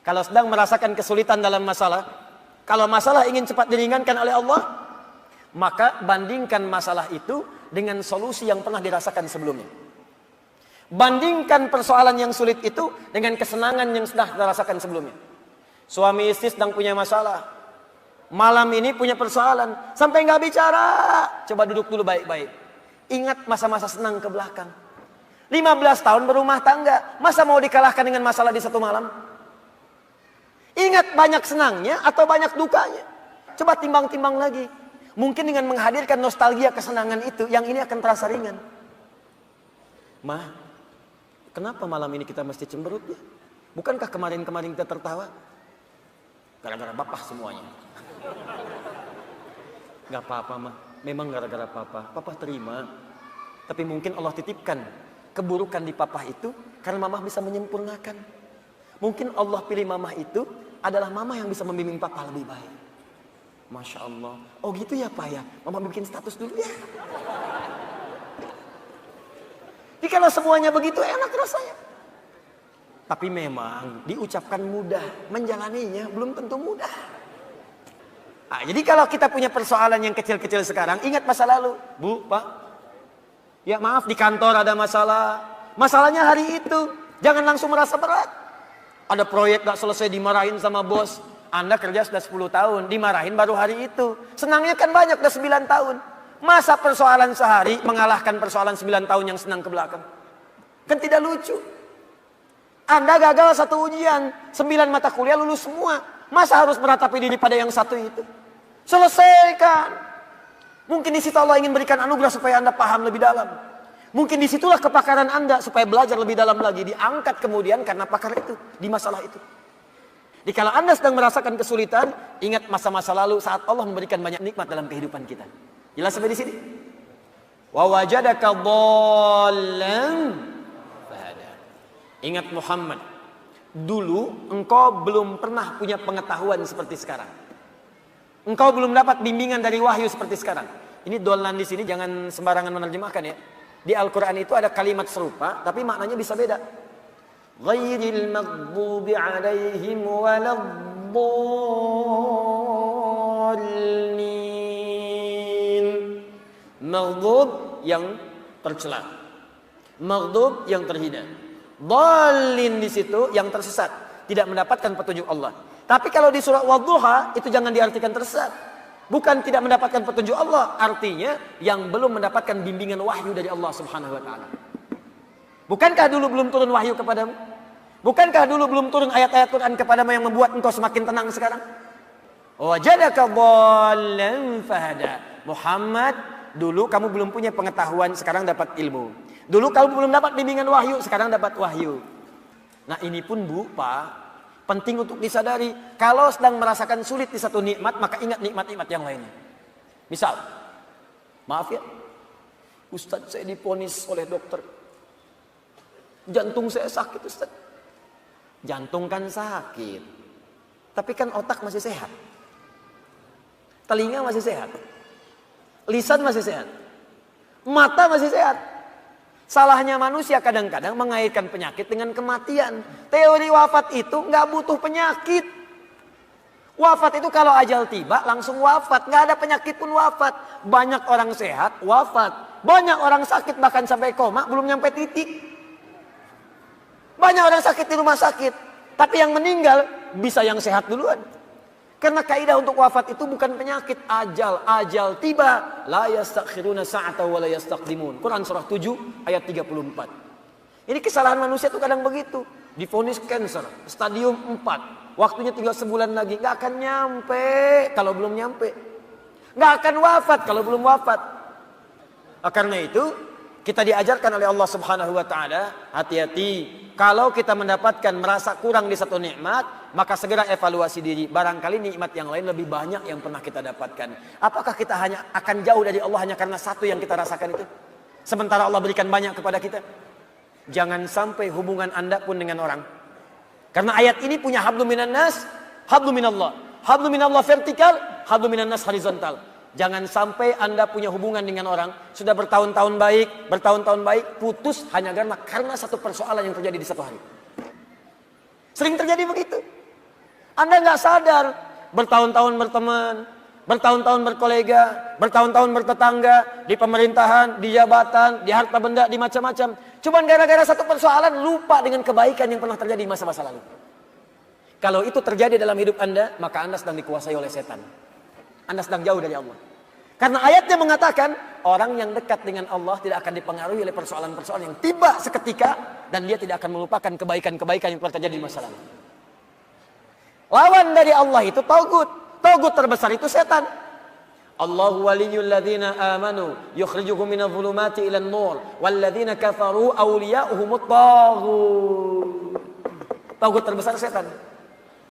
Kalau sedang merasakan kesulitan dalam masalah, kalau masalah ingin cepat diringankan oleh Allah, maka bandingkan masalah itu dengan solusi yang pernah dirasakan sebelumnya. Bandingkan persoalan yang sulit itu dengan kesenangan yang sudah dirasakan sebelumnya. Suami istri sedang punya masalah, malam ini punya persoalan, sampai nggak bicara. Coba duduk dulu baik-baik. Ingat masa-masa senang ke belakang. 15 tahun berumah tangga, masa mau dikalahkan dengan masalah di satu malam? Ingat banyak senangnya atau banyak dukanya. Coba timbang-timbang lagi. Mungkin dengan menghadirkan nostalgia kesenangan itu, yang ini akan terasa ringan. Ma, kenapa malam ini kita mesti cemberut ya? Bukankah kemarin-kemarin kita tertawa? Gara-gara bapak semuanya. Gak apa-apa ma, memang gara-gara papa. Papa terima. Tapi mungkin Allah titipkan keburukan di papa itu karena mamah bisa menyempurnakan. Mungkin Allah pilih mamah itu adalah mamah yang bisa membimbing papa lebih baik. Masya Allah. Oh gitu ya pak ya, mama bikin status dulu ya. Jadi kalau semuanya begitu enak rasanya. Tapi memang diucapkan mudah, menjalaninya belum tentu mudah. Nah, jadi kalau kita punya persoalan yang kecil-kecil sekarang, ingat masa lalu. Bu, pak, ya maaf di kantor ada masalah. Masalahnya hari itu, jangan langsung merasa berat. Ada proyek gak selesai dimarahin sama bos. Anda kerja sudah 10 tahun, dimarahin baru hari itu. Senangnya kan banyak, udah 9 tahun. Masa persoalan sehari mengalahkan persoalan 9 tahun yang senang ke belakang? Kan tidak lucu. Anda gagal satu ujian, 9 mata kuliah lulus semua. Masa harus meratapi diri pada yang satu itu? Selesaikan. Mungkin di situ Allah ingin berikan anugerah supaya Anda paham lebih dalam. Mungkin disitulah kepakaran Anda supaya belajar lebih dalam lagi. Diangkat kemudian karena pakar itu, di masalah itu. Jadi kalau Anda sedang merasakan kesulitan, ingat masa-masa lalu saat Allah memberikan banyak nikmat dalam kehidupan kita. Jelas sampai di sini? Wa wajadaka dhallan fahada. Ingat Muhammad, dulu engkau belum pernah punya pengetahuan seperti sekarang. Engkau belum dapat bimbingan dari wahyu seperti sekarang. Ini dhallan di sini jangan sembarangan menerjemahkan ya. Di Al-Qur'an itu ada kalimat serupa tapi maknanya bisa beda. Ghairil maghdubi 'alaihim waladdallin. Maghdub yang tercela. Maghdub yang terhina. Dhalin di situ yang tersesat, tidak mendapatkan petunjuk Allah. Tapi kalau di surah Wadduha itu jangan diartikan tersesat. Bukan tidak mendapatkan petunjuk Allah, artinya yang belum mendapatkan bimbingan wahyu dari Allah Subhanahu wa taala. Bukankah dulu belum turun wahyu kepadamu? Bukankah dulu belum turun ayat-ayat Quran kepadamu yang membuat engkau semakin tenang sekarang? Wajadaka dhallan fahada. Muhammad, dulu kamu belum punya pengetahuan, sekarang dapat ilmu. Dulu kamu belum dapat bimbingan wahyu, sekarang dapat wahyu. Nah ini pun bu, pak, penting untuk disadari. Kalau sedang merasakan sulit di satu nikmat, maka ingat nikmat-nikmat yang lainnya. Misal, maaf ya, Ustadz saya diponis oleh dokter, jantung saya sakit Ustaz. Jantung kan sakit, tapi kan otak masih sehat, telinga masih sehat, lisan masih sehat, mata masih sehat. Salahnya manusia kadang-kadang mengaitkan penyakit dengan kematian. Teori wafat itu nggak butuh penyakit. Wafat itu kalau ajal tiba langsung wafat, nggak ada penyakit pun wafat. Banyak orang sehat wafat, banyak orang sakit bahkan sampai koma belum nyampe titik. Banyak orang sakit di rumah sakit, tapi yang meninggal bisa yang sehat duluan. Karena kaidah untuk wafat itu bukan penyakit, ajal. Ajal tiba, la yastakhiruna sa'ata wa la yastaqdimun. Quran surah 7 ayat 34. Ini kesalahan manusia itu kadang begitu. Divonis cancer, stadium 4. Waktunya tinggal sebulan lagi, nggak akan nyampe kalau belum nyampe. Nggak akan wafat kalau belum wafat. Karena itu kita diajarkan oleh Allah Subhanahu wa taala, hati-hati. Kalau kita mendapatkan merasa kurang di satu nikmat, maka segera evaluasi diri. Barangkali nikmat yang lain lebih banyak yang pernah kita dapatkan. Apakah kita hanya akan jauh dari Allah hanya karena satu yang kita rasakan itu? Sementara Allah berikan banyak kepada kita. Jangan sampai hubungan Anda pun dengan orang. Karena ayat ini punya hablum minan nas, hablum minallah. Hablum minallah vertikal, hablum minan nas horizontal. Jangan sampai Anda punya hubungan dengan orang, sudah bertahun-tahun baik, putus hanya karena satu persoalan yang terjadi di satu hari. Sering terjadi begitu. Anda nggak sadar, bertahun-tahun berteman, bertahun-tahun berkolega, bertahun-tahun bertetangga, di pemerintahan, di jabatan, di harta benda, di macam-macam. Cuman gara-gara satu persoalan lupa dengan kebaikan yang pernah terjadi di masa-masa lalu. Kalau itu terjadi dalam hidup Anda, maka Anda sedang dikuasai oleh setan. Anda sedang jauh dari Allah. Karena ayatnya mengatakan, orang yang dekat dengan Allah tidak akan dipengaruhi oleh persoalan-persoalan yang tiba seketika, dan dia tidak akan melupakan kebaikan-kebaikan yang pernah terjadi di masa lalu. Lawan dari Allah itu tagut. Tagut terbesar itu setan. Allahu waliyul ladzina amanu yukhrijuhum minadh dhulumati ilan nur wal ladzina kafaru awliya'uhumut taghut. Tagut terbesar setan.